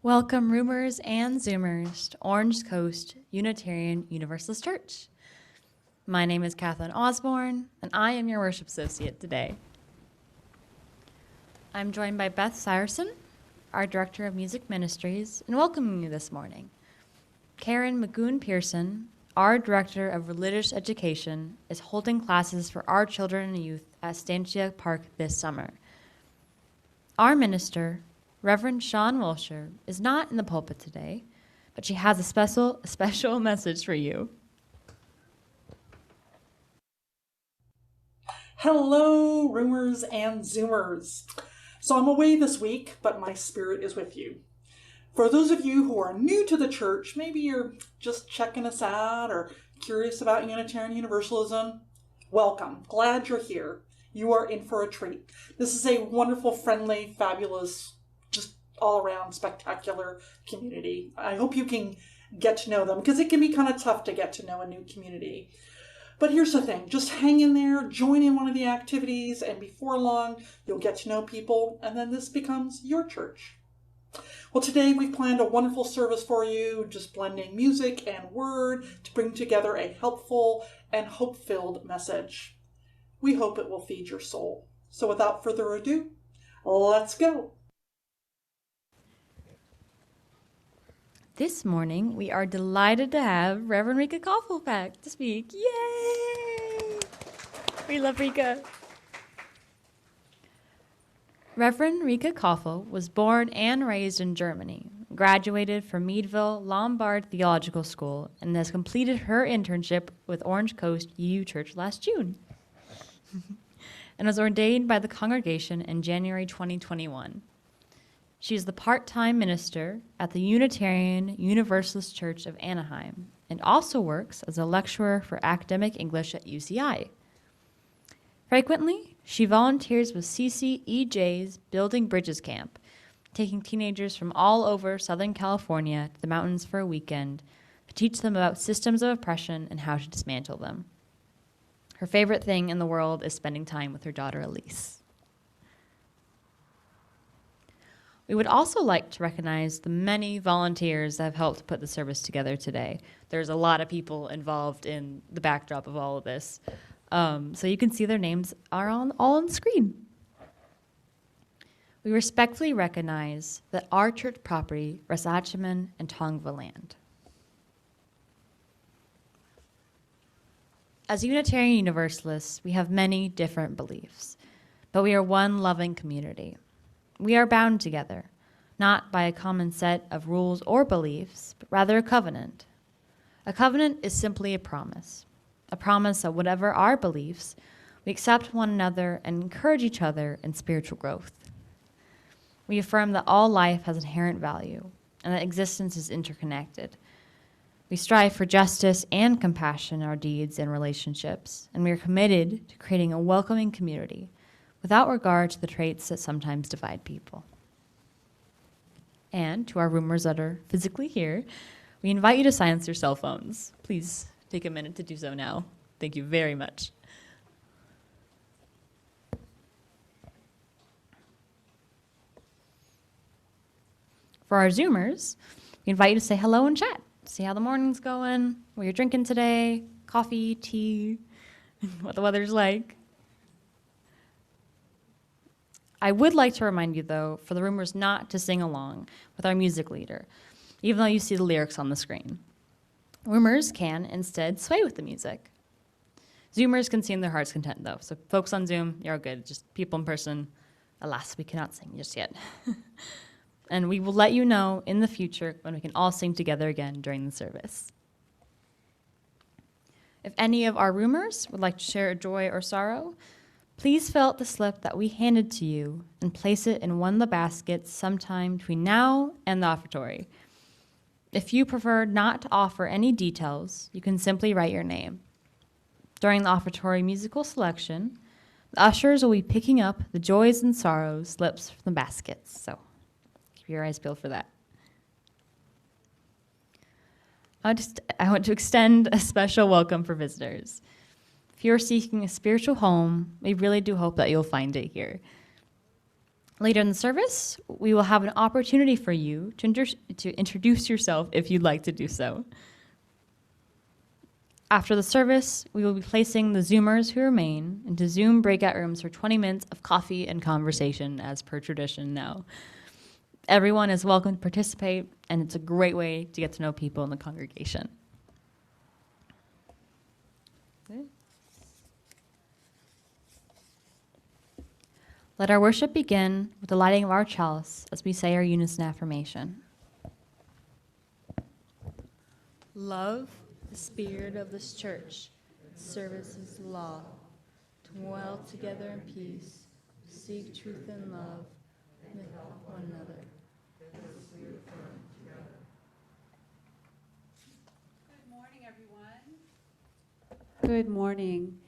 Welcome, Roomers and Zoomers, to Orange Coast Unitarian Universalist Church. My name is Kathleen Osborne, and I am your worship associate today. I'm joined by Beth Syerson, our Director of Music Ministries, and welcoming you this morning. Karen Magoon-Pearson, our Director of Religious Education, is holding classes for our children and youth at Stanchia Park this summer. Our minister, Reverend Sean Wilshire, is not in the pulpit today, but she has a special message for you. Hello, Roomers and Zoomers. So I'm away this week, but my spirit is with you. For those of you who are new to the church, maybe you're just checking us out or curious about Unitarian Universalism, welcome. Glad you're here. You are in for a treat. This is a wonderful, friendly, fabulous, just all-around spectacular community. I hope you can get to know them, because it can be kind of tough to get to know a new community. But here's the thing, just hang in there, join in one of the activities, and before long, you'll get to know people, and then this becomes your church. Well, today we've planned a wonderful service for you, just blending music and word to bring together a helpful and hope-filled message. We hope it will feed your soul. So without further ado, let's go. This morning, we are delighted to have Reverend Rica Kaufel back to speak. Yay! We love Rika. Reverend Rica Kaufel was born and raised in Germany, graduated from Meadville Lombard Theological School, and has completed her internship with Orange Coast UU Church last June, and was ordained by the congregation in January 2021. She is the part-time minister at the Unitarian Universalist Church of Anaheim and also works as a lecturer for academic English at UCI. Frequently, she volunteers with CCEJ's Building Bridges Camp, taking teenagers from all over Southern California to the mountains for a weekend to teach them about systems of oppression and how to dismantle them. Her favorite thing in the world is spending time with her daughter Elise. We would also like to recognize the many volunteers that have helped put the service together today. There's a lot of people involved in the backdrop of all of this. So you can see their names are all on the screen. We respectfully recognize that our church property rests Achaman and Tongva land. As Unitarian Universalists, we have many different beliefs, but we are one loving community. We are bound together, not by a common set of rules or beliefs, but rather a covenant. A covenant is simply a promise that whatever our beliefs, we accept one another and encourage each other in spiritual growth. We affirm that all life has inherent value and that existence is interconnected. We strive for justice and compassion in our deeds and relationships, and we are committed to creating a welcoming community without regard to the traits that sometimes divide people. And to our roomers that are physically here, we invite you to silence your cell phones. Please take a minute to do so now. Thank you very much. For our Zoomers, we invite you to say hello and chat. See how the morning's going, what you're drinking today, coffee, tea, what the weather's like. I would like to remind you, though, for the roomers not to sing along with our music leader, even though you see the lyrics on the screen. Roomers can instead sway with the music. Zoomers can sing their heart's content, though, so folks on Zoom, you're all good. Just people in person, alas, we cannot sing just yet. And we will let you know in the future when we can all sing together again during the service. If any of our roomers would like to share a joy or sorrow, please fill out the slip that we handed to you and place it in one of the baskets sometime between now and the offertory. If you prefer not to offer any details, you can simply write your name. During the offertory musical selection, the ushers will be picking up the joys and sorrows slips from the baskets, so keep your eyes peeled for that. I want to extend a special welcome for visitors. If you're seeking a spiritual home, we really do hope that you'll find it here. Later in the service, we will have an opportunity for you to introduce yourself if you'd like to do so. After the service, we will be placing the Zoomers who remain into Zoom breakout rooms for 20 minutes of coffee and conversation as per tradition now. Everyone is welcome to participate, and it's a great way to get to know people in the congregation. Okay. Let our worship begin with the lighting of our chalice as we say our unison affirmation. Love the spirit of this church, service is law, to dwell together in peace, seek truth and love, and help one another. Good morning, everyone. Good morning.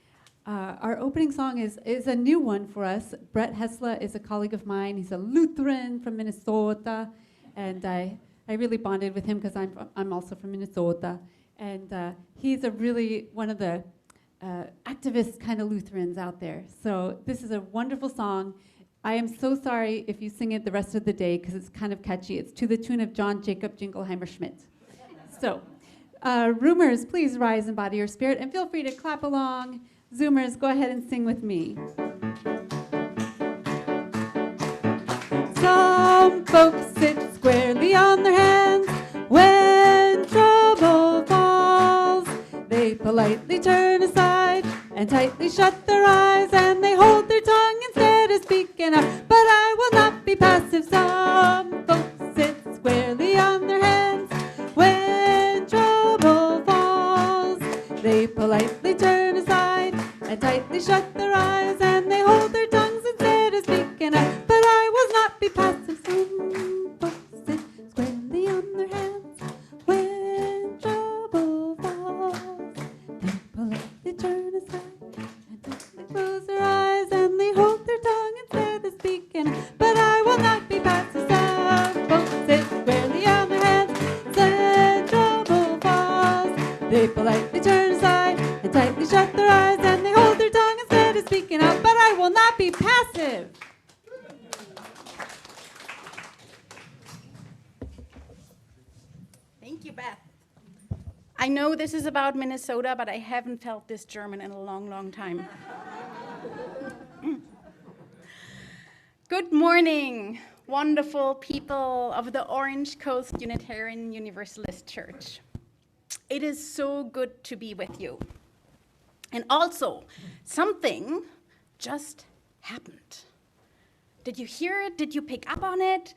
Our opening song is a new one for us. Brett Hessler is a colleague of mine. He's a Lutheran from Minnesota, and I really bonded with him because I'm also from Minnesota. And he's a really one of the activist kind of Lutherans out there. So this is a wonderful song. I am so sorry if you sing it the rest of the day because it's kind of catchy. It's to the tune of John Jacob Jingleheimer Schmidt. So, roomers, please rise and body your spirit, and feel free to clap along. Zoomers, go ahead and sing with me. Some folks sit squarely on their hands when trouble falls. They politely turn aside and tightly shut their eyes, and they hold their tongue instead of speaking up. But I will not be passive. Some folks sit squarely on their hands when trouble falls. They politely turn aside and tightly shut their eyes, and they hold their tongues instead of speaking up. But I will not be passive. Some folks sit squarely on their hands when trouble falls. They politely turn aside and tightly close their eyes, and they hold their tongue instead of speaking. But I will not be passive. Some folks sit squarely on their hands when trouble falls. They politely turn aside and tightly shut their eyes, and they hold their tongue instead of speaking out. But I will not be passive. Thank you, Beth. I know this is about Minnesota, but I haven't felt this German in a long, long time. Good morning, wonderful people of the Orange Coast Unitarian Universalist Church. It is so good to be with you. And also, something just happened. Did you hear it? Did you pick up on it?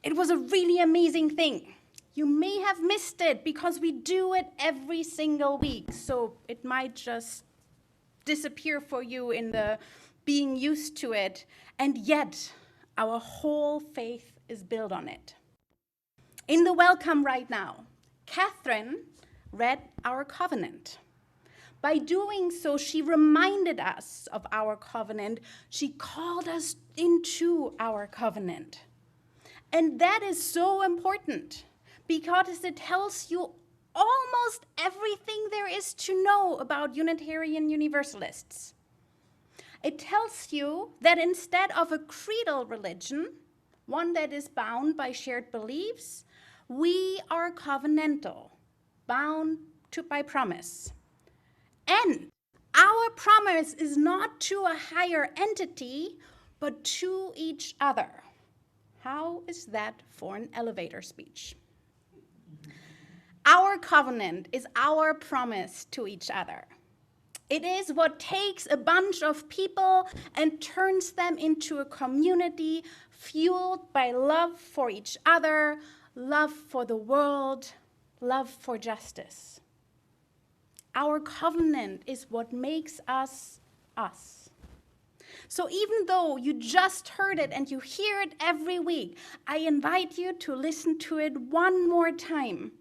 It was a really amazing thing. You may have missed it because we do it every single week, so it might just disappear for you in the being used to it, and yet our whole faith is built on it. In the welcome right now, Catherine read our covenant. By doing so, she reminded us of our covenant. She called us into our covenant. And that is so important because it tells you almost everything there is to know about Unitarian Universalists. It tells you that instead of a creedal religion, one that is bound by shared beliefs, we are covenantal, bound by promise. And our promise is not to a higher entity, but to each other. How is that for an elevator speech? Our covenant is our promise to each other. It is what takes a bunch of people and turns them into a community fueled by love for each other, love for the world, love for justice. Our covenant is what makes us us. So even though you just heard it and you hear it every week, I invite you to listen to it one more time,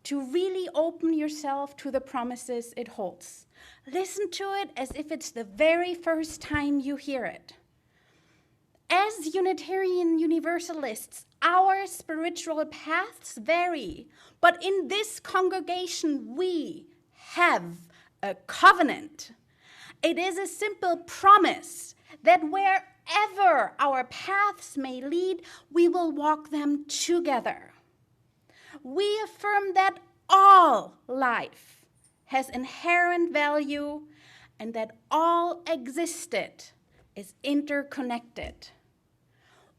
to really open yourself to the promises it holds. Listen to it as if it's the very first time you hear it. As Unitarian Universalists, our spiritual paths vary, but in this congregation we have a covenant. It is a simple promise that where wherever our paths may lead, we will walk them together. We affirm that all life has inherent value and that all existed is interconnected.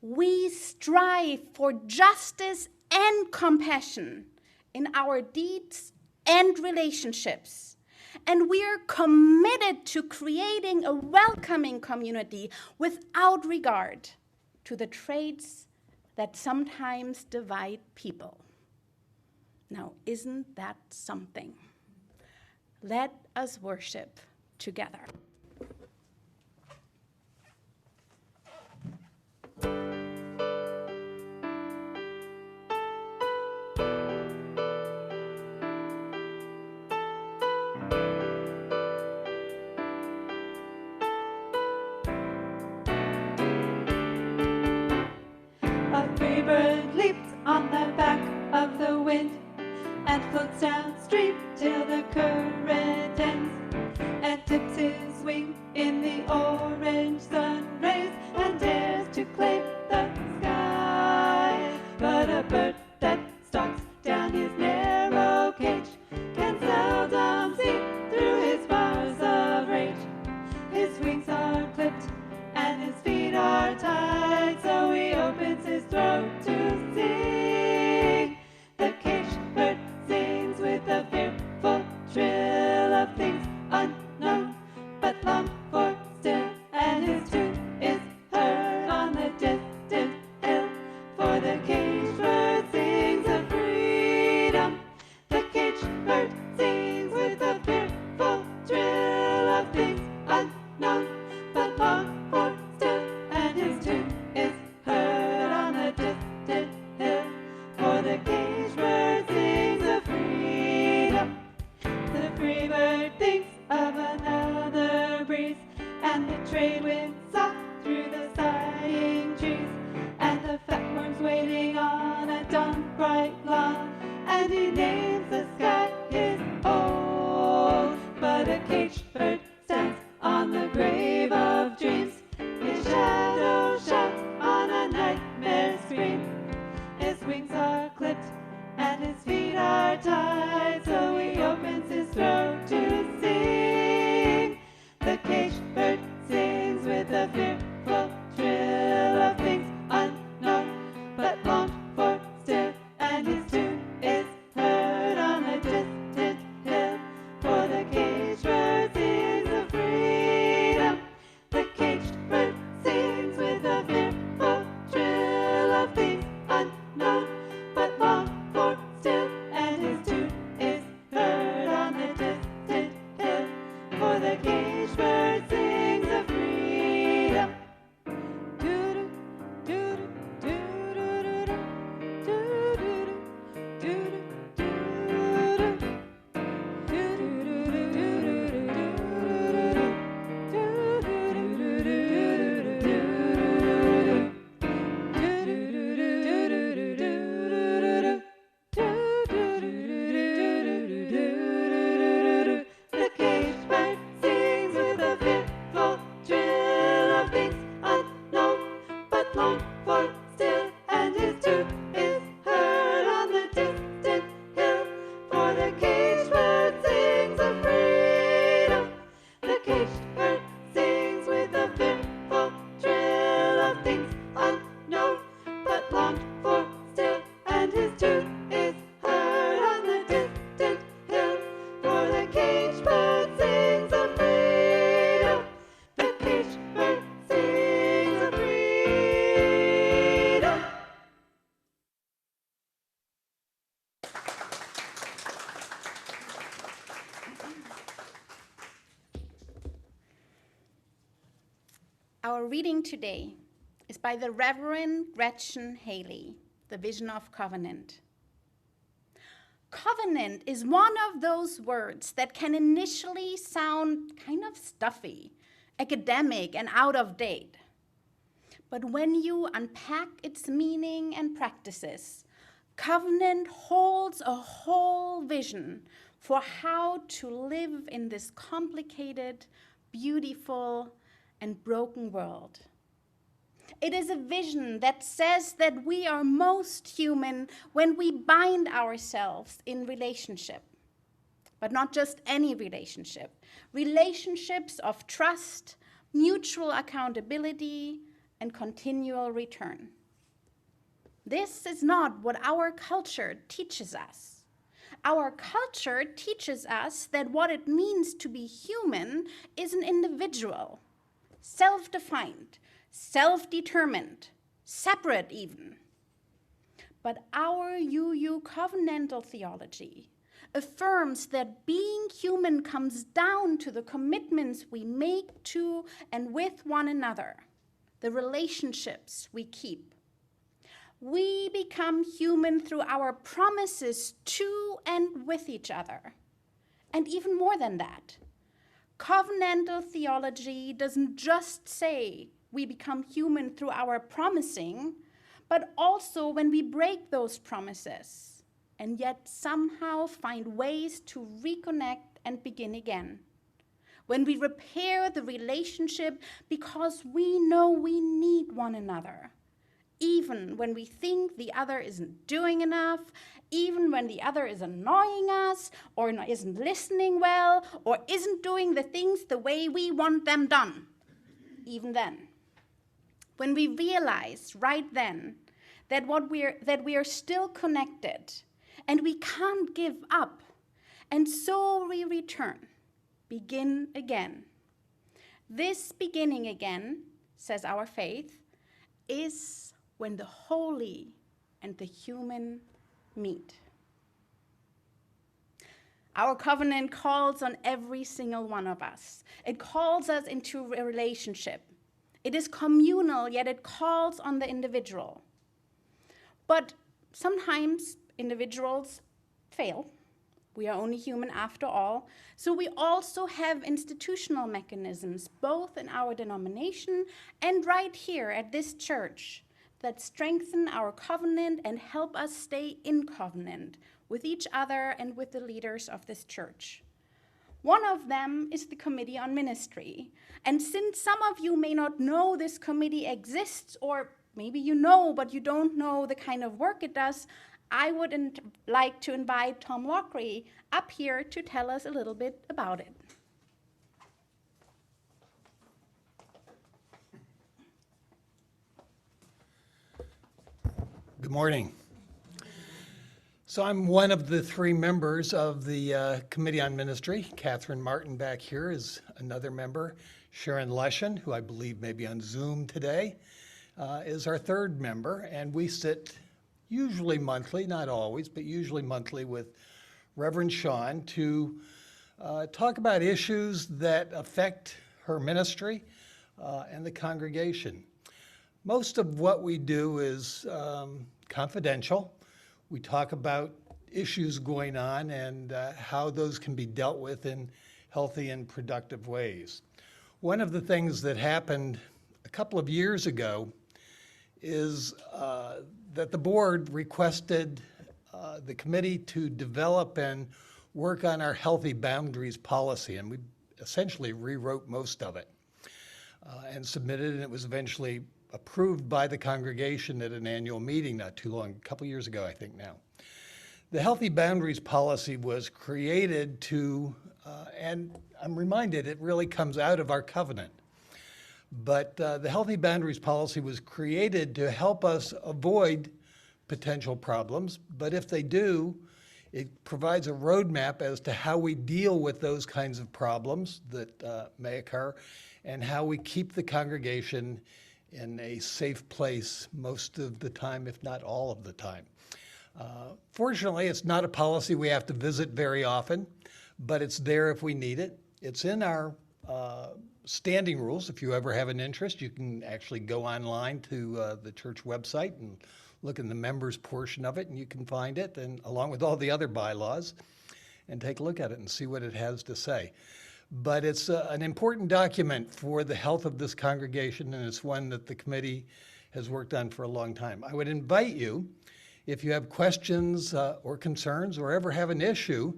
We strive for justice and compassion in our deeds and relationships. And we are committed to creating a welcoming community without regard to the traits that sometimes divide people. Now, isn't that something? Let us worship together. A free bird leaps on the back of the wind and floats downstream till the current ends, and tips his wing in the orange sun rays and dares to claim the sky. But a bird that stalks down his narrow cage can seldom see through his bars of rage. His wings are clipped and his feet are tied, so he opens his throat to sing. The caged bird sings with a fearful trill of things unknown but longed for still, and his tune is heard on the distant hill. For the caged bird sings of freedom. The caged bird sings with a fearful trill of things unknown but longed for still, and his tune is heard on the distant hill. For the caged bird sings of freedom. The free bird thinks of another breeze, and the trade winds soft through the sighing trees, and the fat worms waiting on a dawn bright lawn, and he names the sky his own. But a caged bird stands on the grave of dreams, his shadow shouts on a nightmare scream. His wings are clipped and his feet are tied, so he opens his throat to sing. The caged bird sings with a fearful trill of things unknown but longed for still, and his tune is heard on a distant hill. For the caged bird sings of freedom. The caged bird sings with a fearful trill of things unknown but longed for still, and his tune is heard on the distant hill. For the caged bird sings of freedom. Doo-doo, doo-doo, doo-doo-doo-doo, doo-doo-doo, doo-doo-doo-doo. The caged bird sings with a fearful trill of things unknown but longed for still, and his tune is heard on the distant hill. For the caged bird sings of freedom. The caged bird sings with a fearful trill of things unknown but longed for still, and his tune is heard on the distant hill. For the caged bird sings of freedom. The caged bird sings of freedom. Our reading today is by the Reverend Gretchen Haley, The Vision of Covenant. Covenant is one of those words that can initially sound kind of stuffy, academic, and out of date. But when you unpack its meaning and practices, covenant holds a whole vision for how to live in this complicated, beautiful, and broken world. It is a vision that says that we are most human when we bind ourselves in relationship. But not just any relationship. Relationships of trust, mutual accountability, and continual return. This is not what our culture teaches us. Our culture teaches us that what it means to be human is an individual, self-defined, self-determined, separate even. But our UU covenantal theology affirms that being human comes down to the commitments we make to and with one another, the relationships we keep. We become human through our promises to and with each other. And even more than that, covenantal theology doesn't just say we become human through our promising, but also when we break those promises and yet somehow find ways to reconnect and begin again. When we repair the relationship because we know we need one another, even when we think the other isn't doing enough, even when the other is annoying us, or isn't listening well, or isn't doing the things the way we want them done. Even then. When we realize right then that we are still connected, and we can't give up, and so we return, begin again. This beginning again, says our faith, is when the holy and the human meet. Our covenant calls on every single one of us. It calls us into a relationship. It is communal, yet it calls on the individual. But sometimes individuals fail. We are only human after all. So we also have institutional mechanisms, both in our denomination and right here at this church, that strengthen our covenant and help us stay in covenant with each other and with the leaders of this church. One of them is the Committee on Ministry. And since some of you may not know this committee exists, or maybe you know, but you don't know the kind of work it does, I would like to invite Tom Lockery up here to tell us a little bit about it. Good morning. So I'm one of the three members of the Committee on Ministry. Catherine Martin back here is another member. Sharon Leshen, who I believe may be on Zoom today, is our third member. And we sit usually monthly, not always, but usually monthly with Reverend Sean to talk about issues that affect her ministry and the congregation. Most of what we do is confidential. We talk about issues going on and how those can be dealt with in healthy and productive ways. One of the things that happened a couple of years ago is that the board requested the committee to develop and work on our healthy boundaries policy, and we essentially rewrote most of it and submitted it, and it was eventually approved by the congregation at an annual meeting not too long, a couple years ago, I think now. The healthy boundaries policy was created to, and I'm reminded it really comes out of our covenant. But the healthy boundaries policy was created to help us avoid potential problems. But if they do, it provides a roadmap as to how we deal with those kinds of problems that may occur and how we keep the congregation in a safe place most of the time, if not all of the time. Fortunately, it's not a policy we have to visit very often, but it's there if we need it. It's in our standing rules. If you ever have an interest, you can actually go online to the church website and look in the members portion of it, and you can find it, and along with all the other bylaws, and take a look at it and see what it has to say. But it's an important document for the health of this congregation, and it's one that the committee has worked on for a long time. I would invite you, if you have questions or concerns or ever have an issue,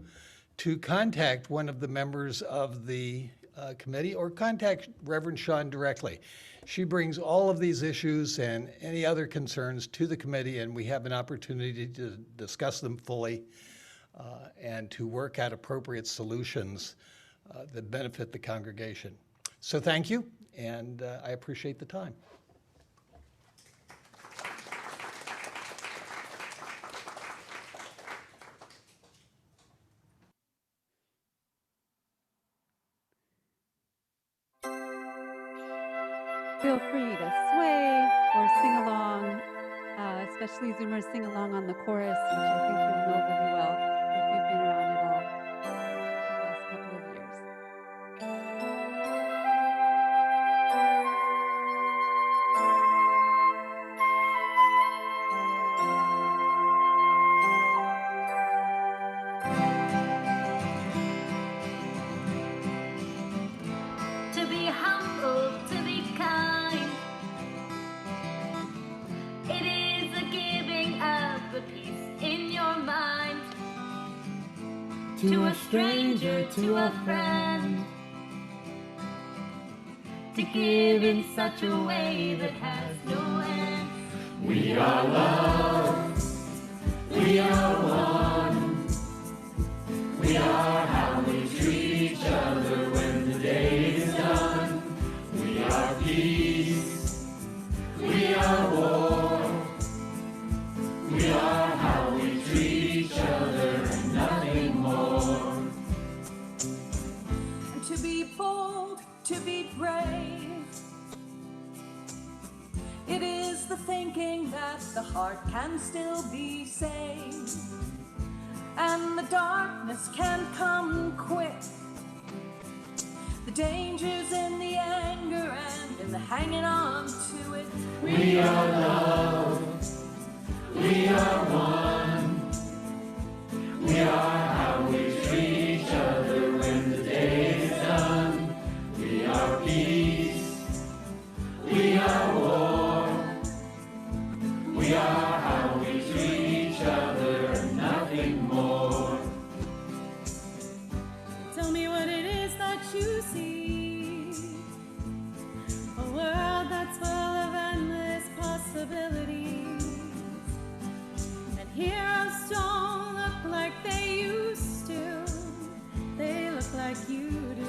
to contact one of the members of the committee or contact Reverend Sean directly. She brings all of these issues and any other concerns to the committee, and we have an opportunity to discuss them fully and to work out appropriate solutions that benefit the congregation. So thank you, and I appreciate the time. Feel free to sway or sing along, especially Zoomers sing along on the chorus, which I think you'll know really well if you've been around at all the last couple of years. To be humble, to be kind. It is a giving of the peace in your mind. To a stranger, to a friend. To give in such a way that has no end. We are love. We are one. We are how we treat each other when the day is done. We are peace. We are war. We are how we treat each other and nothing more. And to be bold, to be brave. It is the thinking that the heart can still be saved. And the darkness can come quick. The danger's in the anger and in the hanging on to it. We are love. We are one. We are how we treat each other when the day is done. We are peace. We are war. We are how we treat each other and nothing more. Tell me what it is that you see. A world that's full of endless possibilities. And heroes don't look like they used to. They look like you do.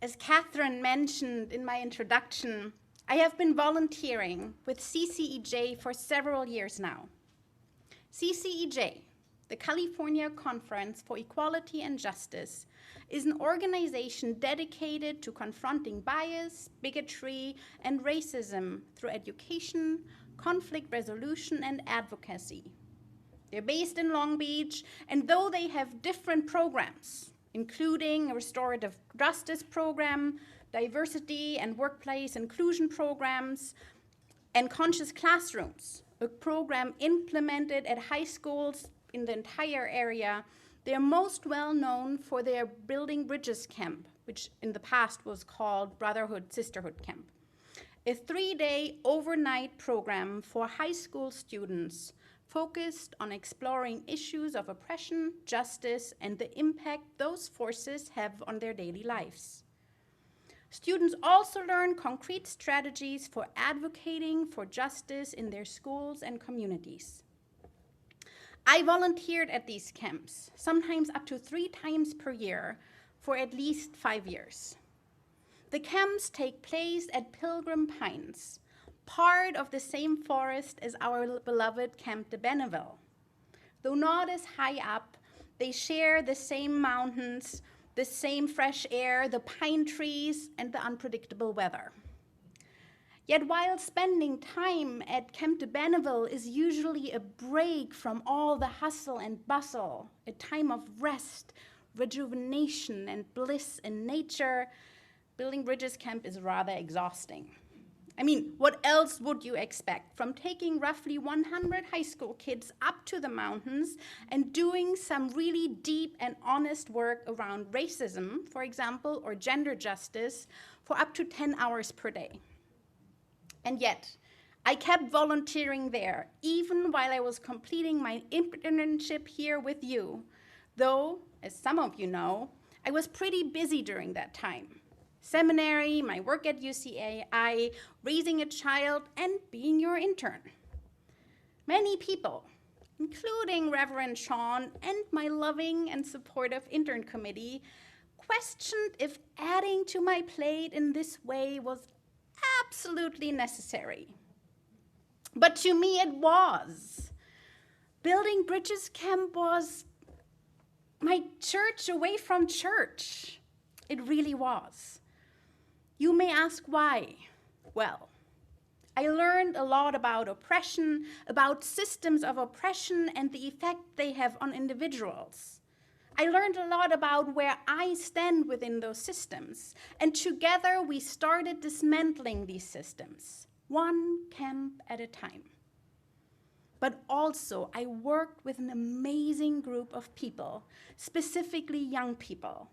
As Catherine mentioned in my introduction, I have been volunteering with CCEJ for several years now. CCEJ, the California Conference for Equality and Justice, is an organization dedicated to confronting bias, bigotry, and racism through education, conflict resolution, and advocacy. They're based in Long Beach, and though they have different programs, including a restorative justice program, diversity and workplace inclusion programs, and conscious classrooms, a program implemented at high schools in the entire area, they are most well known for their Building Bridges Camp, which in the past was called Brotherhood Sisterhood Camp, a 3-day overnight program for high school students focused on exploring issues of oppression, justice, and the impact those forces have on their daily lives. Students also learn concrete strategies for advocating for justice in their schools and communities. I volunteered at these camps, sometimes up to 3 times per year, for at least 5 years. The camps take place at Pilgrim Pines, part of the same forest as our beloved Camp de Benneville. Though not as high up, they share the same mountains, the same fresh air, the pine trees, and the unpredictable weather. Yet while spending time at Camp de Benneville is usually a break from all the hustle and bustle, a time of rest, rejuvenation, and bliss in nature, Building Bridges Camp is rather exhausting. I mean, what else would you expect from taking roughly 100 high school kids up to the mountains and doing some really deep and honest work around racism, for example, or gender justice for up to 10 hours per day? And yet, I kept volunteering there, even while I was completing my internship here with you, though, as some of you know, I was pretty busy during that time. Seminary, my work at UCAI, raising a child, and being your intern. Many people, including Reverend Sean and my loving and supportive intern committee, questioned if adding to my plate in this way was absolutely necessary. But to me it was. Building Bridges Camp was my church away from church. It really was. You may ask why. Well, I learned a lot about oppression, about systems of oppression and the effect they have on individuals. I learned a lot about where I stand within those systems, and together we started dismantling these systems, one camp at a time. But also, I worked with an amazing group of people, specifically young people.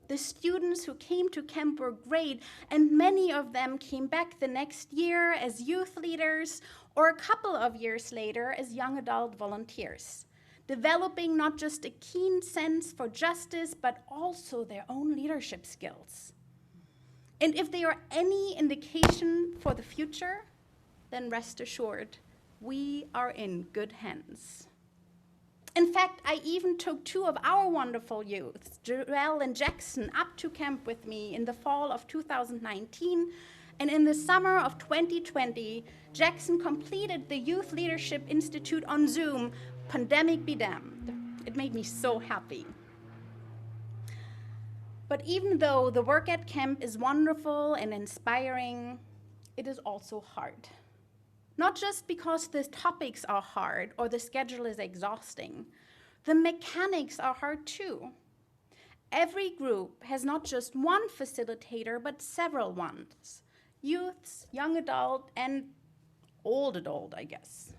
The students who came to camp were great, and many of them came back the next year as youth leaders, or a couple of years later as young adult volunteers, developing not just a keen sense for justice, but also their own leadership skills. And if they are any indication for the future, then rest assured, we are in good hands. In fact, I even took 2 of our wonderful youths, Joelle and Jackson, up to camp with me in the fall of 2019, and in the summer of 2020, Jackson completed the Youth Leadership Institute on Zoom, pandemic be damned. It made me so happy. But even though the work at camp is wonderful and inspiring, it is also hard. Not just because the topics are hard or the schedule is exhausting. The mechanics are hard too. Every group has not just one facilitator, but several ones. Youths, young adult, and old adult, I guess.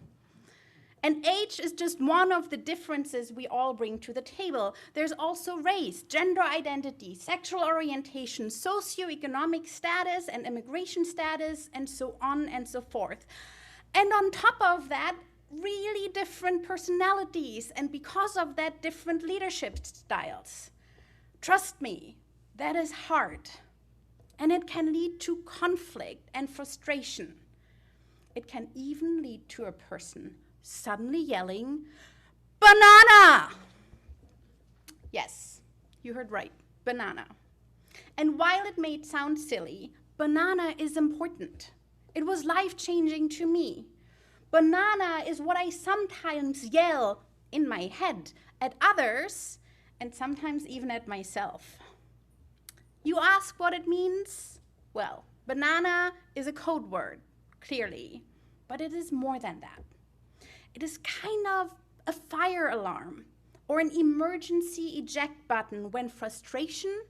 And age is just one of the differences we all bring to the table. There's also race, gender identity, sexual orientation, socioeconomic status, and immigration status, and so on and so forth. And on top of that, really different personalities, and because of that, different leadership styles. Trust me, that is hard. And it can lead to conflict and frustration. It can even lead to a person suddenly yelling, "Banana!" Yes, you heard right, banana. And while it may sound silly, banana is important. It was life-changing to me. Banana is what I sometimes yell in my head at others, and sometimes even at myself. You ask what it means? Well, banana is a code word, clearly, but it is more than that. It is kind of a fire alarm or an emergency eject button when frustration,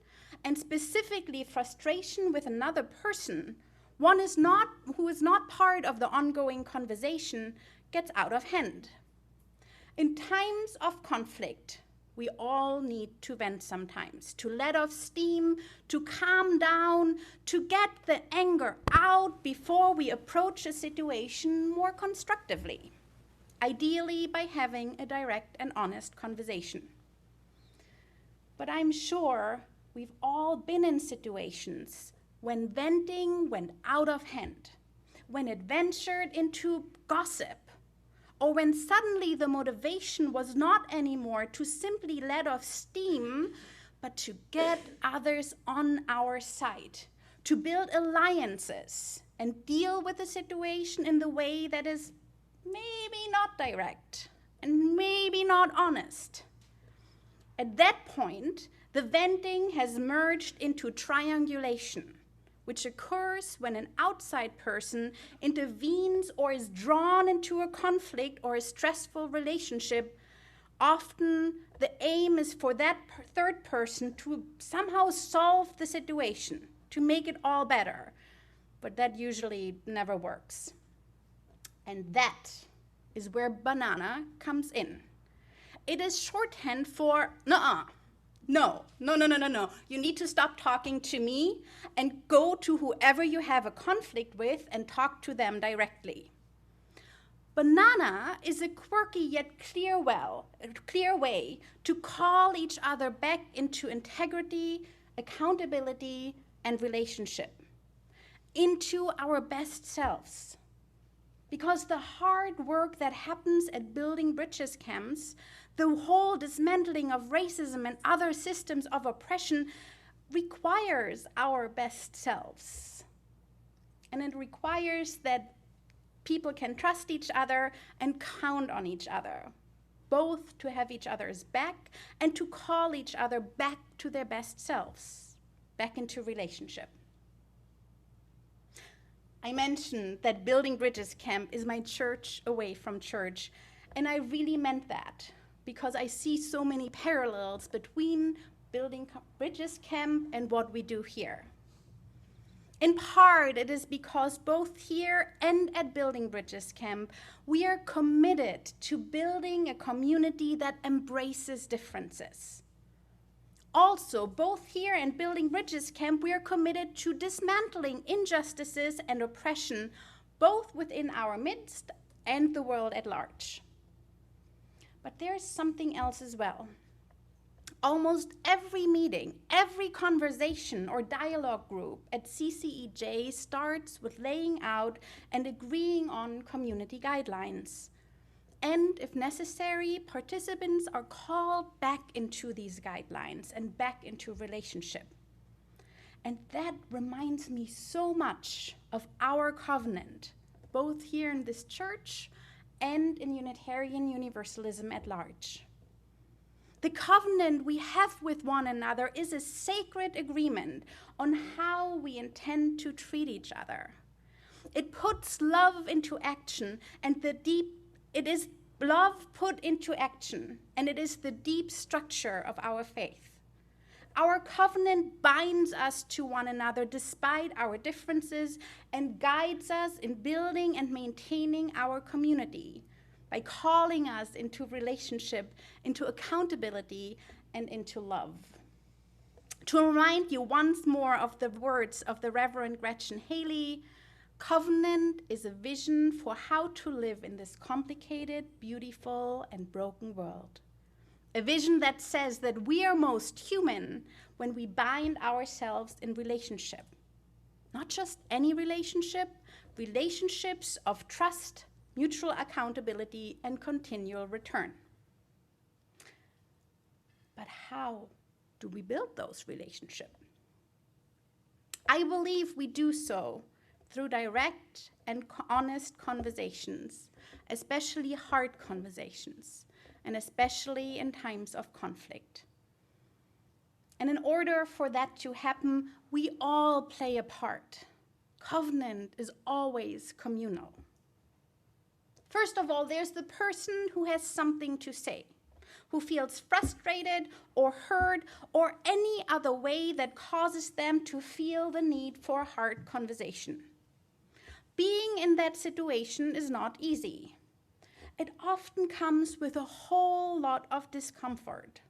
and specifically frustration with another person, who is not part of the ongoing conversation, gets out of hand. In times of conflict, we all need to vent sometimes, to let off steam, to calm down, to get the anger out before we approach a situation more constructively, ideally by having a direct and honest conversation. But I'm sure we've all been in situations when venting went out of hand, when it ventured into gossip, or when suddenly the motivation was not anymore to simply let off steam, but to get others on our side, to build alliances and deal with the situation in the way that is maybe not direct and maybe not honest. At that point, the venting has merged into triangulation, which occurs when an outside person intervenes or is drawn into a conflict or a stressful relationship. Often, the aim is for that third person to somehow solve the situation, to make it all better. But that usually never works. And that is where banana comes in. It is shorthand for nuh-uh. No. You need to stop talking to me and go to whoever you have a conflict with and talk to them directly. Banana is a quirky yet clear way to call each other back into integrity, accountability, and relationship, into our best selves. Because the hard work that happens at building bridges camps, the whole dismantling of racism and other systems of oppression requires our best selves. And it requires that people can trust each other and count on each other, both to have each other's back and to call each other back to their best selves, back into relationship. I mentioned that building bridges camp is my church away from church, and I really meant that because I see so many parallels between building bridges camp and what we do here. In part, it is because both here and at Building Bridges Camp, we are committed to building a community that embraces differences. Also, both here and Building Bridges Camp, we are committed to dismantling injustices and oppression, both within our midst and the world at large. But there's something else as well. Almost every meeting, every conversation or dialogue group at CCEJ starts with laying out and agreeing on community guidelines. And if necessary, participants are called back into these guidelines and back into relationship. And that reminds me so much of our covenant, both here in this church and in Unitarian Universalism at large. The covenant we have with one another is a sacred agreement on how we intend to treat each other. It puts love into action, and it is love put into action, and it is the deep structure of our faith. Our covenant binds us to one another despite our differences and guides us in building and maintaining our community by calling us into relationship, into accountability, and into love. To remind you once more of the words of the Reverend Gretchen Haley, covenant is a vision for how to live in this complicated, beautiful, and broken world. A vision that says that we are most human when we bind ourselves in relationship. Not just any relationship, relationships of trust, mutual accountability, and continual return. But how do we build those relationships? I believe we do so through direct and honest conversations, especially hard conversations, and especially in times of conflict. And in order for that to happen, we all play a part. Covenant is always communal. First of all, there's the person who has something to say, who feels frustrated or hurt or any other way that causes them to feel the need for a hard conversation. Being in that situation is not easy. It often comes with a whole lot of discomfort.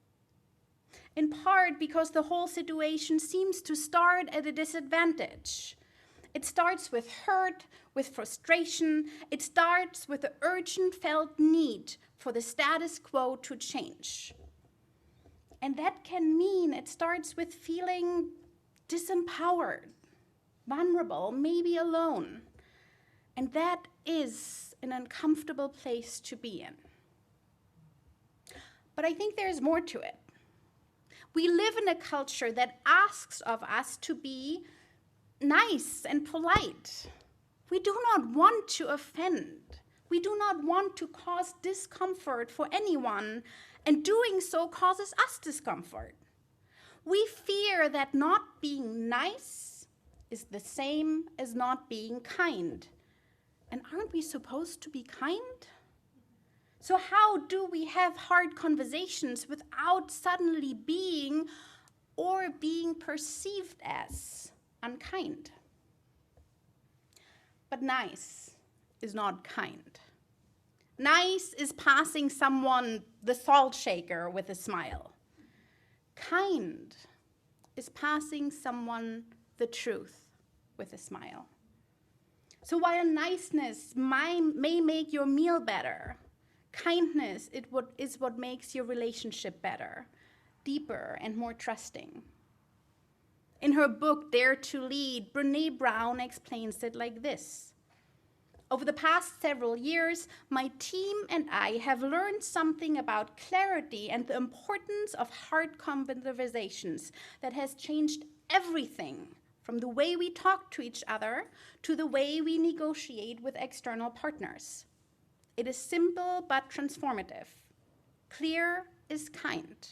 In part because the whole situation seems to start at a disadvantage. It starts with hurt, with frustration. It starts with the urgent felt need for the status quo to change. And that can mean it starts with feeling disempowered, vulnerable, maybe alone. And that is an uncomfortable place to be in. But I think there's more to it. We live in a culture that asks of us to be nice and polite. We do not want to offend. We do not want to cause discomfort for anyone, and doing so causes us discomfort. We fear that not being nice is the same as not being kind. And aren't we supposed to be kind? So how do we have hard conversations without suddenly being or being perceived as unkind? But nice is not kind. Nice is passing someone the salt shaker with a smile. Kind is passing someone the truth with a smile. So while niceness may make your meal better, kindness is what makes your relationship better, deeper, and more trusting. In her book, Dare to Lead, Brené Brown explains it like this. Over the past several years, my team and I have learned something about clarity and the importance of hard conversations that has changed everything from the way we talk to each other to the way we negotiate with external partners. It is simple but transformative. Clear is kind.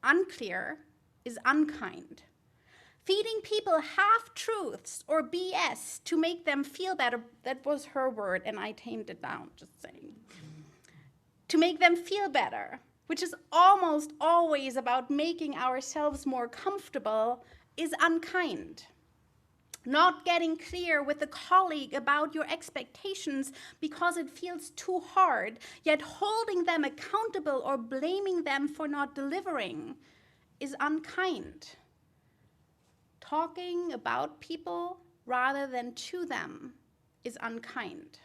Unclear is unkind. Feeding people half-truths or BS to make them feel better, that was her word, and I tamed it down, just saying. To make them feel better, which is almost always about making ourselves more comfortable, is unkind. Not getting clear with a colleague about your expectations because it feels too hard, yet holding them accountable or blaming them for not delivering is unkind. Talking about people rather than to them is unkind.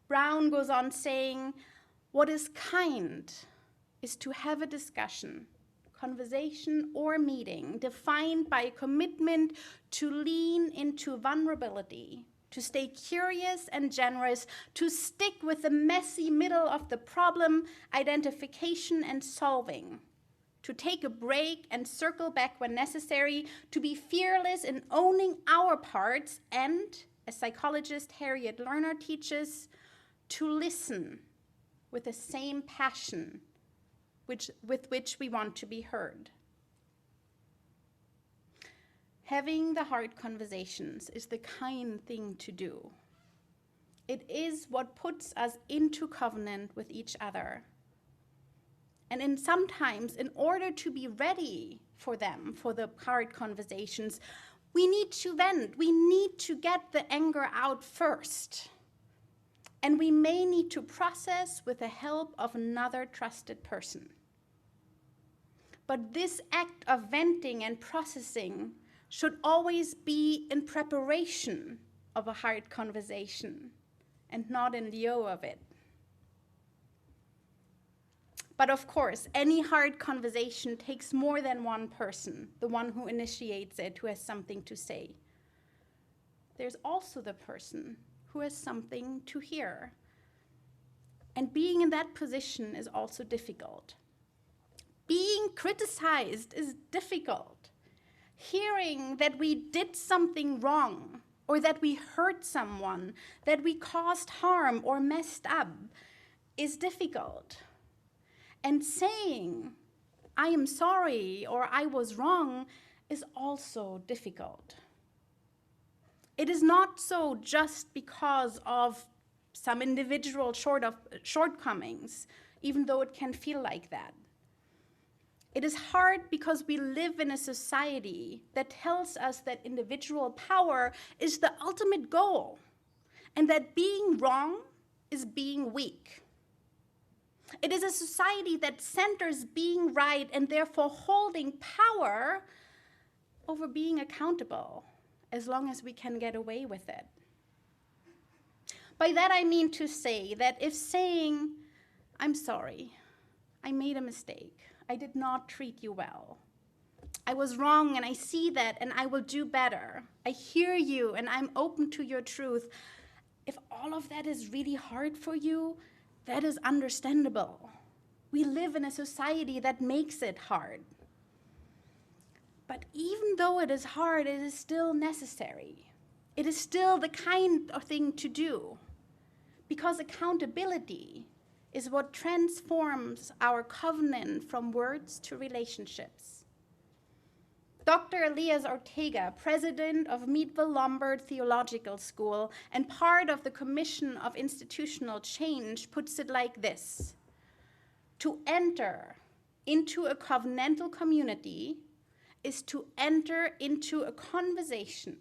Brown goes on saying, what is kind is to have a discussion, conversation, or meeting defined by a commitment to lean into vulnerability, to stay curious and generous, to stick with the messy middle of the problem, identification and solving, to take a break and circle back when necessary, to be fearless in owning our parts, and, as psychologist Harriet Lerner teaches, to listen with the same passion with which we want to be heard. Having the hard conversations is the kind thing to do. It is what puts us into covenant with each other. And sometimes, in order to be ready for them, for the hard conversations, we need to vent. We need to get the anger out first. And we may need to process with the help of another trusted person. But this act of venting and processing should always be in preparation of a hard conversation and not in lieu of it. But of course, any hard conversation takes more than one person, the one who initiates it, who has something to say. There's also the person who has something to hear. And being in that position is also difficult. Being criticized is difficult. Hearing that we did something wrong, or that we hurt someone, that we caused harm or messed up, is difficult. And saying, I am sorry, or I was wrong, is also difficult. It is not so just because of some individual shortcomings, even though it can feel like that. It is hard because we live in a society that tells us that individual power is the ultimate goal, and that being wrong is being weak. It is a society that centers being right and therefore holding power over being accountable, as long as we can get away with it. By that I mean to say that if saying, I'm sorry, I made a mistake, I did not treat you well, I was wrong and I see that and I will do better, I hear you and I'm open to your truth, If all of that is really hard for you, that is understandable. We live in a society that makes it hard. But even though it is hard, it is still necessary. It is still the kind of thing to do. Because accountability is what transforms our covenant from words to relationships. Dr. Elias Ortega, president of Meadville Lombard Theological School and part of the Commission of Institutional Change, puts it like this: to enter into a covenantal community is to enter into a conversation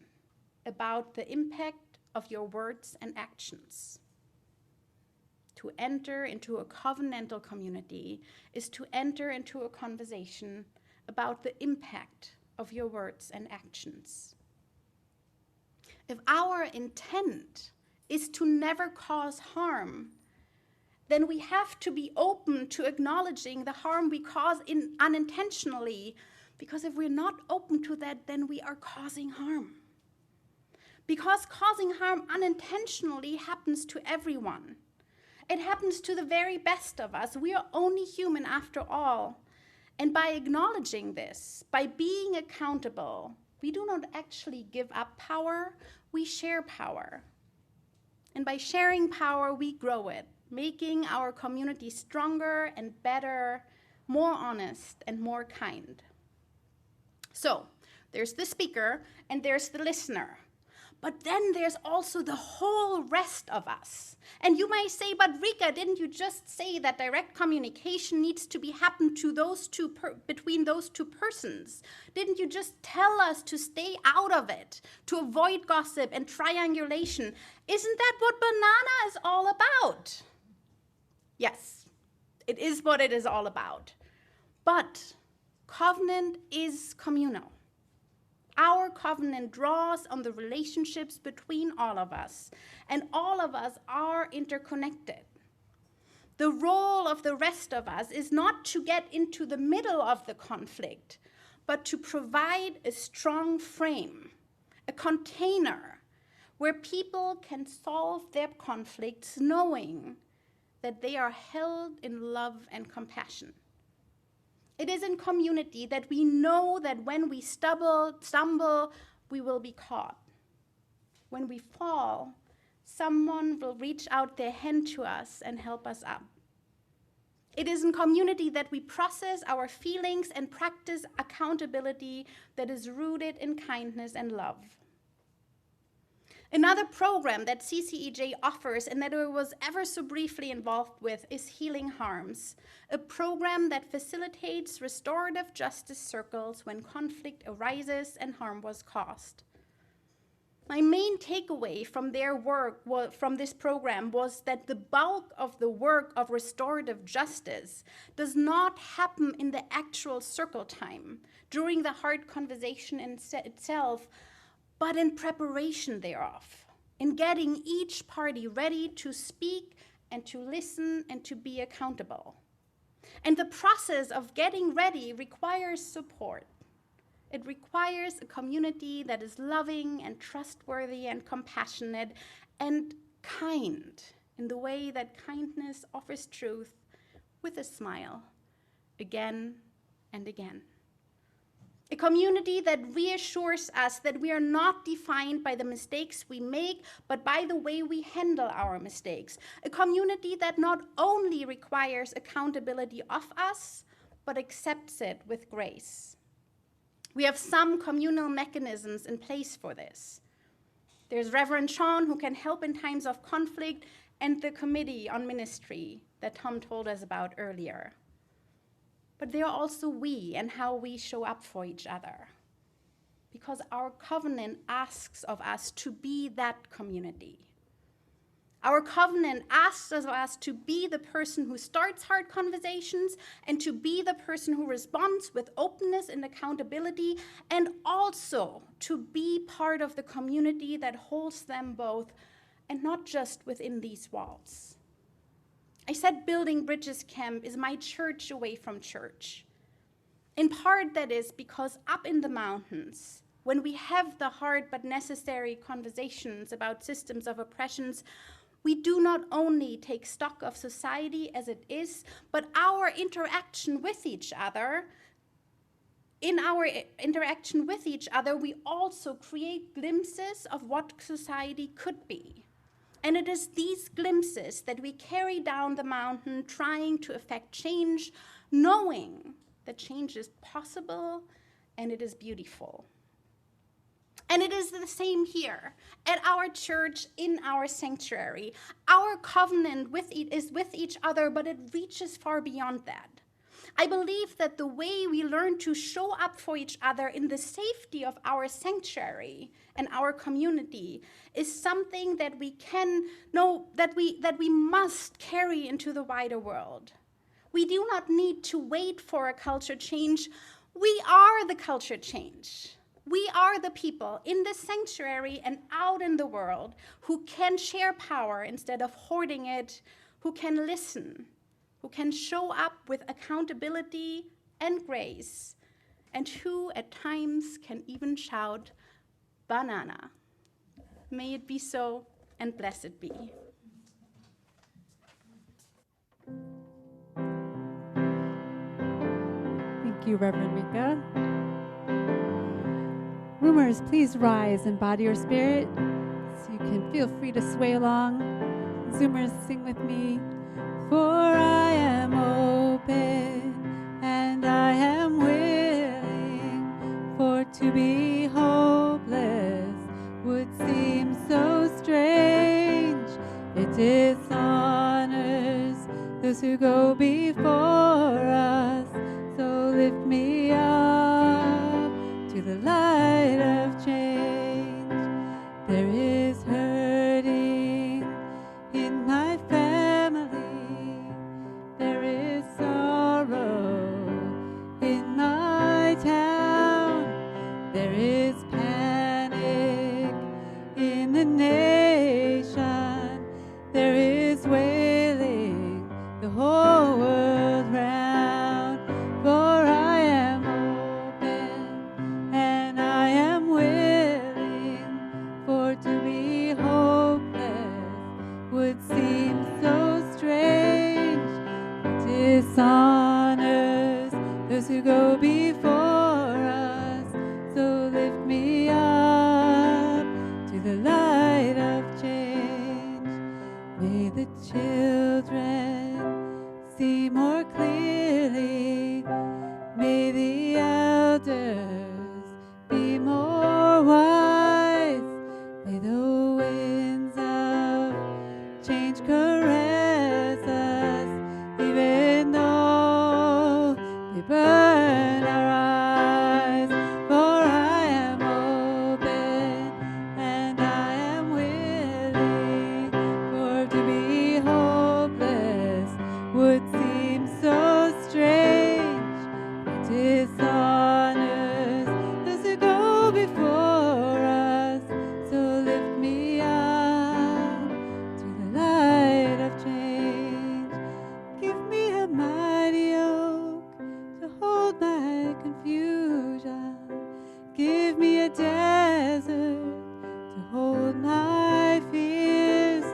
about the impact of your words and actions. To enter into a covenantal community is to enter into a conversation about the impact of your words and actions. If our intent is to never cause harm, then we have to be open to acknowledging the harm we cause unintentionally, because if we're not open to that, then we are causing harm. Because causing harm unintentionally happens to everyone. It happens to the very best of us. We are only human after all. And by acknowledging this, by being accountable, we do not actually give up power, we share power. And by sharing power, we grow it, making our community stronger and better, more honest and more kind. So, there's the speaker and there's the listener. But then there's also the whole rest of us. And you may say, but Rika, didn't you just say that direct communication needs to be happen to those between those two persons? Didn't you just tell us to stay out of it, to avoid gossip and triangulation? Isn't that what banana is all about? Yes, it is what it is all about. But covenant is communal. Our covenant draws on the relationships between all of us, and all of us are interconnected. The role of the rest of us is not to get into the middle of the conflict, but to provide a strong frame, a container where people can solve their conflicts knowing that they are held in love and compassion. It is in community that we know that when we stumble, we will be caught. When we fall, someone will reach out their hand to us and help us up. It is in community that we process our feelings and practice accountability that is rooted in kindness and love. Another program that CCEJ offers and that I was ever so briefly involved with is Healing Harms, a program that facilitates restorative justice circles when conflict arises and harm was caused. My main takeaway from their work, from this program, was that the bulk of the work of restorative justice does not happen in the actual circle time, during the hard conversation itself, but in preparation thereof, in getting each party ready to speak and to listen and to be accountable. And the process of getting ready requires support. It requires a community that is loving and trustworthy and compassionate and kind in the way that kindness offers truth with a smile, again and again. A community that reassures us that we are not defined by the mistakes we make, but by the way we handle our mistakes. A community that not only requires accountability of us, but accepts it with grace. We have some communal mechanisms in place for this. There's Reverend Sean, who can help in times of conflict, and the committee on ministry that Tom told us about earlier. But there are also we and how we show up for each other. Because our covenant asks of us to be that community. Our covenant asks of us to be the person who starts hard conversations and to be the person who responds with openness and accountability, and also to be part of the community that holds them both, and not just within these walls. I said Building Bridges Camp is my church away from church. In part, that is because up in the mountains, when we have the hard but necessary conversations about systems of oppressions, we do not only take stock of society as it is, but our interaction with each other. In our interaction with each other, we also create glimpses of what society could be. And it is these glimpses that we carry down the mountain, trying to effect change, knowing that change is possible and it is beautiful. And it is the same here at our church, in our sanctuary. Our covenant is with each other, but it reaches far beyond that. I believe that the way we learn to show up for each other in the safety of our sanctuary and our community is something that we can know that we must carry into the wider world. We do not need to wait for a culture change. We are the culture change. We are the people in the sanctuary and out in the world who can share power instead of hoarding it, who can listen, who can show up with accountability and grace, and who at times can even shout, "Banana." May it be so, and blessed be. Thank you, Reverend Rika. Roomers, please rise and body your spirit so you can feel free to sway along. Zoomers, sing with me. For I am open and I am willing, for to be hopeless would seem so strange. It dishonors those who go before us, so lift me up to the light of change. There is hurting in my family, there is sorrow in my town, there is panic in the nation, there is wailing the whole world round. For I am open and I am willing, for to be hopeless would seem so strange. It dishonors those who go before us, so lift me up to the light of change. May the children see more clearly, may the elders be more wise, may the winds of change caress us, even though they burn our eyes. For I am open and I am willing, for to be hopeless would seem so strange. It dishonors those who go before us, so lift me up to the light of change. Give me a mighty yoke to hold my confusion. Give me a desert to hold my fears.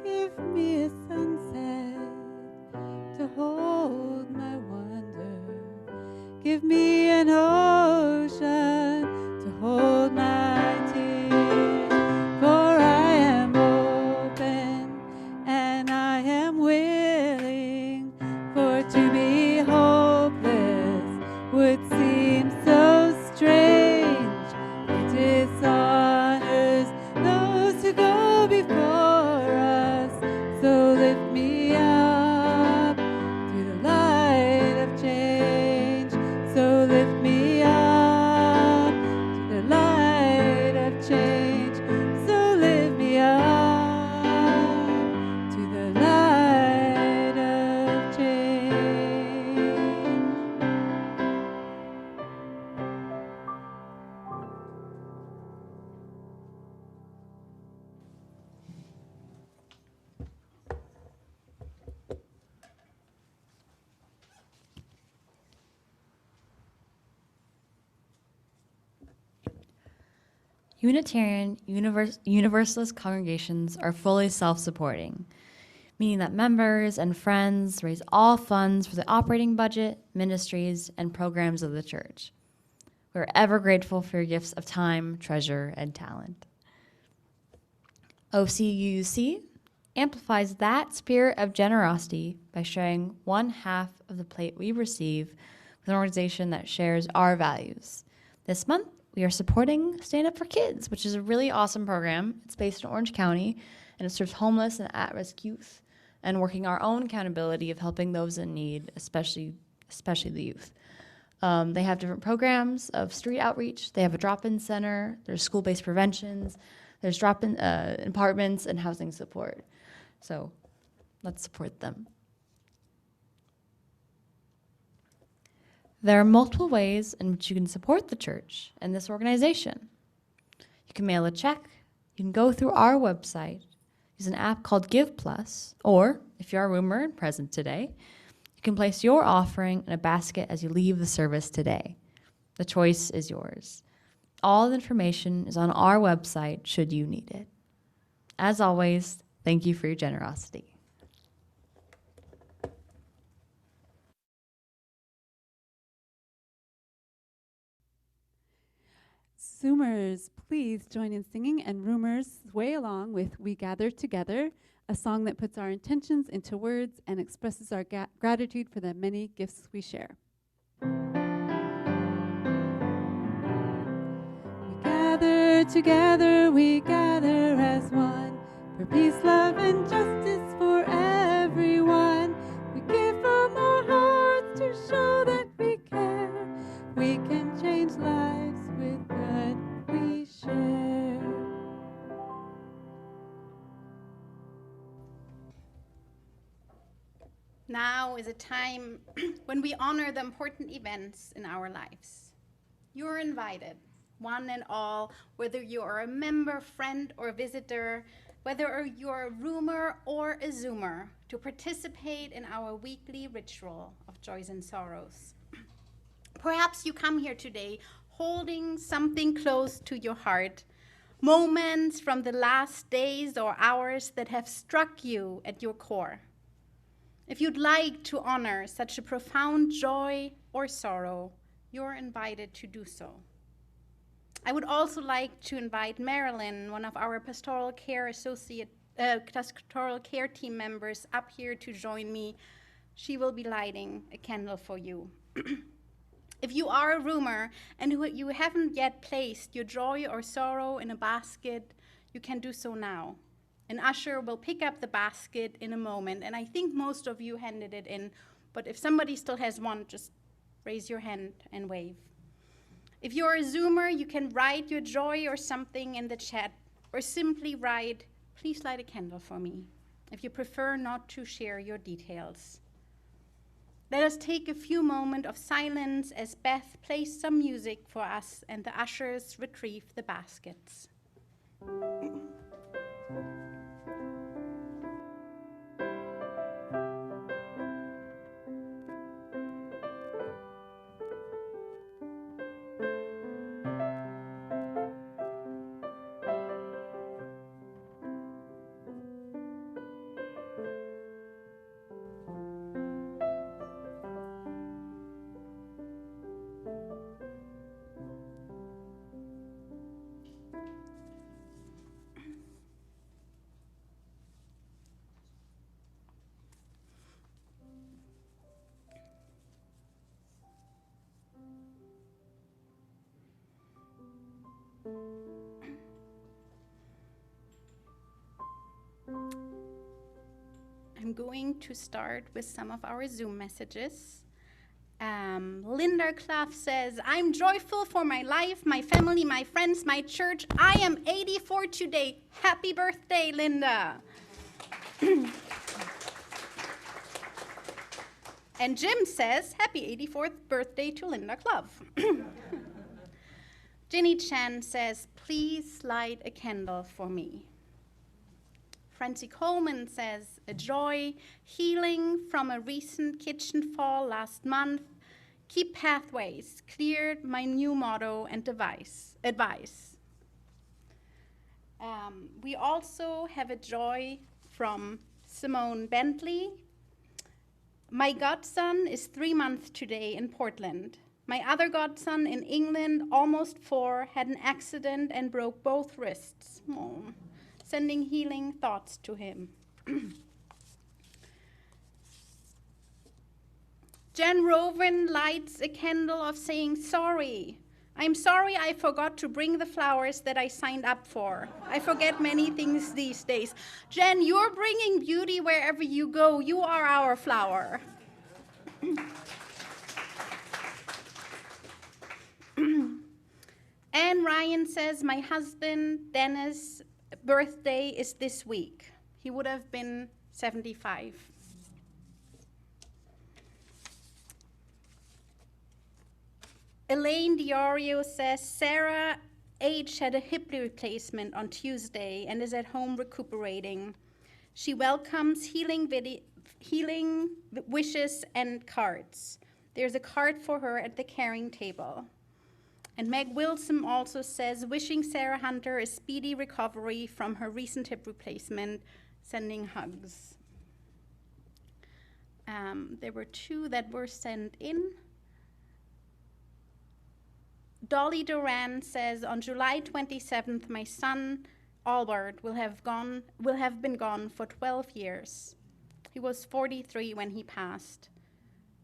Give me a sunset to hold my wonder. Give me an ocean to hold my tears. For I am open and I am willing, for to be hopeless would seem so strange. It dishonors those who go before us, so lift me up to the light of change. So lift me up to the light of change. So lift me up to the light of change. Unitarian Universalist congregations are fully self-supporting, meaning that members and friends raise all funds for the operating budget, ministries, and programs of the church. We're ever grateful for your gifts of time, treasure, and talent. OCUC amplifies that spirit of generosity by sharing 1/2 of the plate we receive with an organization that shares our values. This month, we are supporting Stand Up for Kids, which is a really awesome program. It's based in Orange County, and it serves homeless and at-risk youth, and working our own accountability of helping those in need, especially the youth. They have different programs of street outreach. They have a drop-in center. There's school-based preventions. There's drop-in apartments and housing support. So let's support them. There are multiple ways in which you can support the church and this organization. You can mail a check. You can go through our website, use an app called Give Plus, or if you're a roomer and present today, you can place your offering in a basket as you leave the service today. The choice is yours. All the information is on our website should you need it. As always, thank you for your generosity. Zoomers, please join in singing and roomers sway along with We Gather Together, a song that puts our intentions into words and expresses our gratitude for the many gifts we share. We gather together, we gather as one, for peace, love, and justice for everyone. We give from our hearts to show that we care. We can change lives with what we share. Now is a time when we honor the important events in our lives. You're invited, one and all, whether you are a member, friend, or visitor, whether you're a roomer or a Zoomer, to participate in our weekly ritual of joys and sorrows. Perhaps you come here today holding something close to your heart, moments from the last days or hours that have struck you at your core. If you'd like to honor such a profound joy or sorrow, you're invited to do so. I would also like to invite Marilyn, one of our pastoral care team members, up here to join me. She will be lighting a candle for you. If you are a roomer and you haven't yet placed your joy or sorrow in a basket, you can do so now. An usher will pick up the basket in a moment, and I think most of you handed it in, but if somebody still has one, just raise your hand and wave. If you're a Zoomer, you can write your joy or something in the chat, or simply write, "Please light a candle for me," if you prefer not to share your details. Let us take a few moments of silence as Beth plays some music for us and the ushers retrieve the baskets. I'm going to start with some of our Zoom messages. Linda Clough says, "I'm joyful for my life, my family, my friends, my church. I am 84 today. Happy birthday, Linda." And Jim says, "Happy 84th birthday to Linda Clough." Jenny Chan says, "Please light a candle for me." Francie Coleman says, "A joy, healing from a recent kitchen fall last month. Keep pathways cleared, my new motto and advice." We also have a joy from Simone Bentley. My godson is 3 months today in Portland. My other godson in England, almost 4, had an accident and broke both wrists. Oh. Sending healing thoughts to him. Jen Rovin lights a candle of saying sorry. I'm sorry I forgot to bring the flowers that I signed up for. I forget many things these days. Jen, you're bringing beauty wherever you go. You are our flower. Anne Ryan says, my husband Dennis' birthday is this week. He would have been 75. Elaine Diorio says, Sarah H. had a hip replacement on Tuesday and is at home recuperating. She welcomes healing wishes and cards. There's a card for her at the caring table. And Meg Wilson also says, wishing Sarah Hunter a speedy recovery from her recent hip replacement, sending hugs. There were 2 that were sent in. Dolly Duran says, on July 27th, my son, Albert, will have been gone for 12 years. He was 43 when he passed.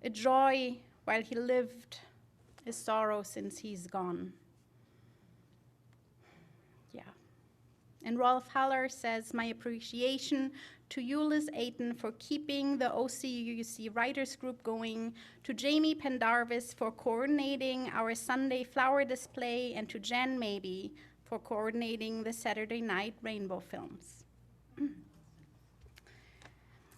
A joy while he lived, a sorrow since he's gone. Yeah. And Rolf Haller says, my appreciation to Euless Aiton for keeping the OCUC Writers Group going, to Jamie Pendarvis for coordinating our Sunday flower display, and to Jen Maybe for coordinating the Saturday night rainbow films.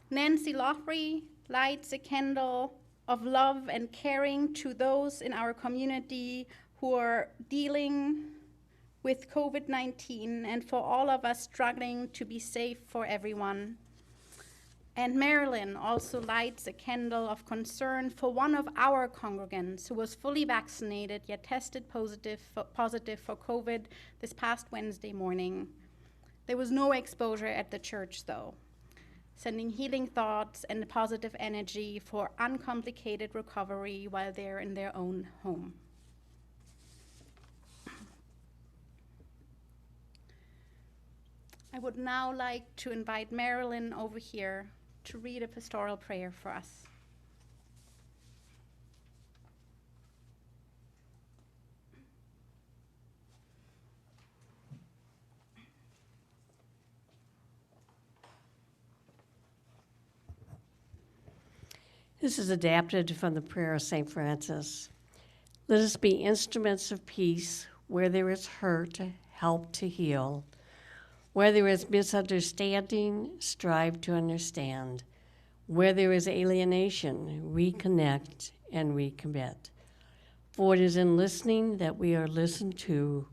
Nancy Lochry lights a candle of love and caring to those in our community who are dealing with COVID-19, and for all of us struggling to be safe for everyone. And Marilyn also lights a candle of concern for one of our congregants who was fully vaccinated yet tested positive for COVID this past Wednesday morning. There was no exposure at the church though. Sending healing thoughts and positive energy for uncomplicated recovery while they're in their own home. I would now like to invite Marilyn over here to read a pastoral prayer for us. This is adapted from the prayer of St. Francis. Let us be instruments of peace where there is hurt, help to heal. Where there is misunderstanding, strive to understand. Where there is alienation, reconnect and recommit. For it is in listening that we are listened to.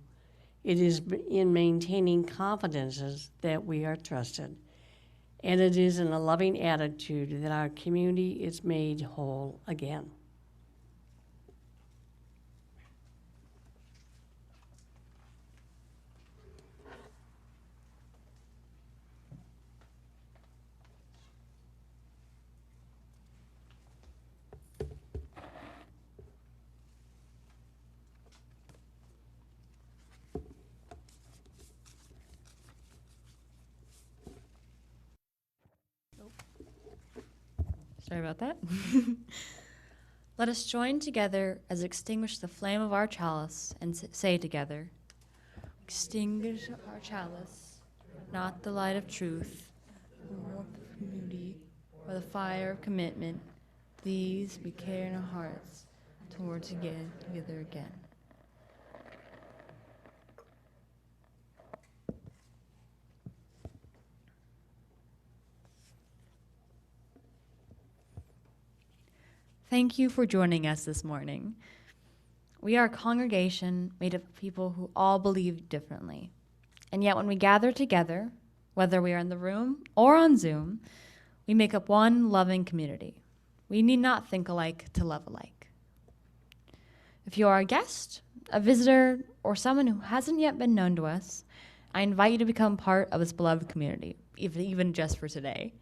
It is in maintaining confidences that we are trusted. And it is in a loving attitude that our community is made whole again. Sorry about that. Let us join together as extinguish the flame of our chalice and say together, extinguish our chalice, not the light of truth, the warmth of community, or the fire of commitment. These we carry in our hearts towards together again. Thank you for joining us this morning. We are a congregation made of people who all believe differently. And yet when we gather together, whether we are in the room or on Zoom, we make up one loving community. We need not think alike to love alike. If you are a guest, a visitor, or someone who hasn't yet been known to us, I invite you to become part of this beloved community, even just for today.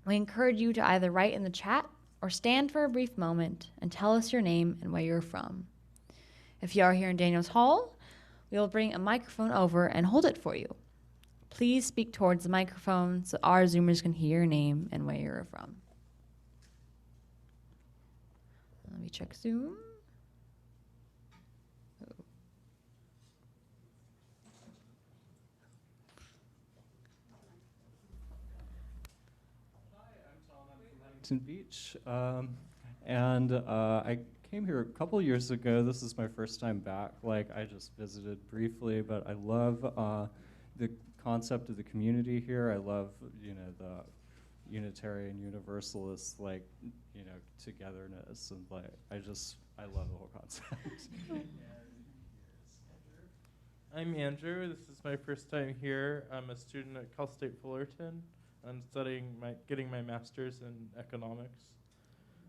We encourage you to either write in the chat or stand for a brief moment and tell us your name and where you're from. If you are here in Daniels Hall, we will bring a microphone over and hold it for you. Please speak towards the microphone so our Zoomers can hear your name and where you're from. Let me check Zoom. Beach, and I came here a couple years ago. This is my first time back. Like, I just visited briefly, but I love the concept of the community here. I love, the Unitarian Universalist, togetherness, and I love the whole concept. I'm Andrew. This is my first time here. I'm a student at Cal State Fullerton. I'm getting my master's in economics,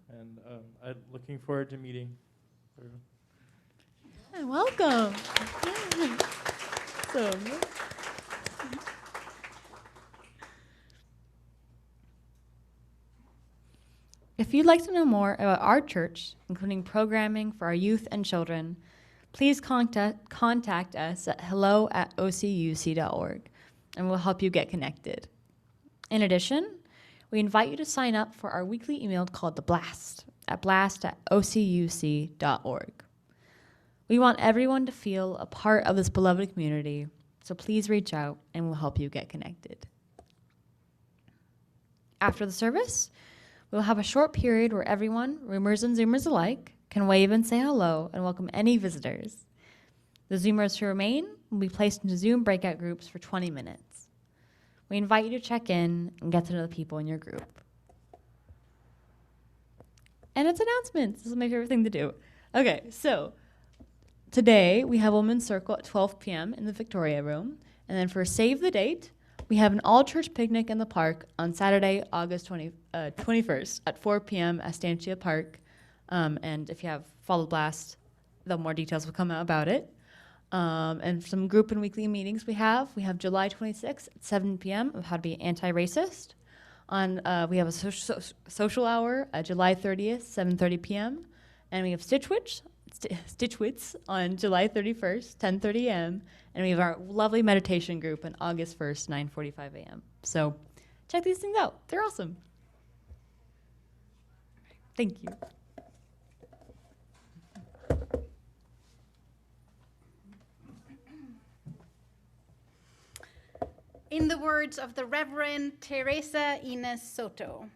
and I'm looking forward to meeting everyone. Yeah, welcome. Yeah. Awesome. If you'd like to know more about our church, including programming for our youth and children, please contact us at hello@ocuc.org, and we'll help you get connected. In addition, we invite you to sign up for our weekly email called The Blast at blast@ocuc.org. We want everyone to feel a part of this beloved community, so please reach out and we'll help you get connected. After the service, we'll have a short period where everyone, Roomers and Zoomers alike, can wave and say hello and welcome any visitors. The Zoomers who remain will be placed into Zoom breakout groups for 20 minutes. We invite you to check in and get to know the people in your group. And it's announcements. This is my favorite thing to do. Okay, so today we have Women's Circle at 12 p.m. in the Victoria Room. And then for Save the Date, we have an all-church picnic in the park on Saturday, August 21st at 4 p.m. at Stantia Park. And if you have followed Blast, the more details will come out about it. And some group and weekly meetings we have July 26th at 7 p.m. of how to be anti-racist. We have a social hour July 30th, 7:30 p.m. And we have Stitchwits on July 31st, 10:30 a.m. And we have our lovely meditation group on August 1st, 9:45 a.m. So check these things out. They're awesome. Thank you. In the words of the Reverend Teresa Ines Soto,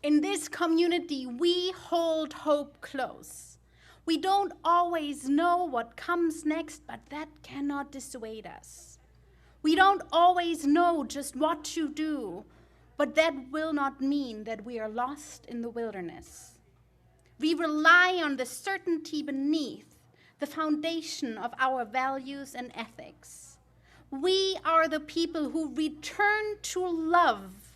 in this community, we hold hope close. We don't always know what comes next, but that cannot dissuade us. We don't always know just what to do, but that will not mean that we are lost in the wilderness. We rely on the certainty beneath, the foundation of our values and ethics. We are the people who return to love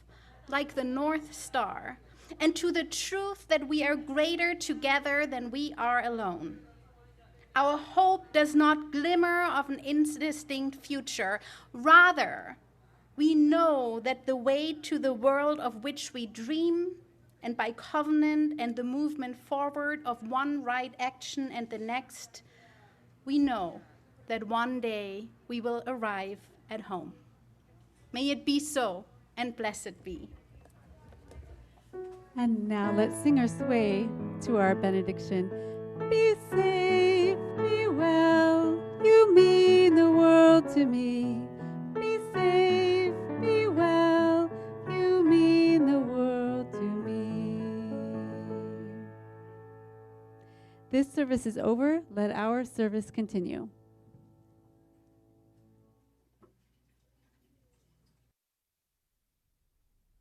like the North Star and to the truth that we are greater together than we are alone. Our hope does not glimmer of an indistinct future. Rather, we know that the way to the world of which we dream, and by covenant and the movement forward of one right action and the next, we know that one day we will arrive at home. May it be so, and blessed be. And now let's sing our way to our benediction. Be safe, be well, you mean the world to me. Be safe, be well, you mean the world to me. This service is over. Let our service continue.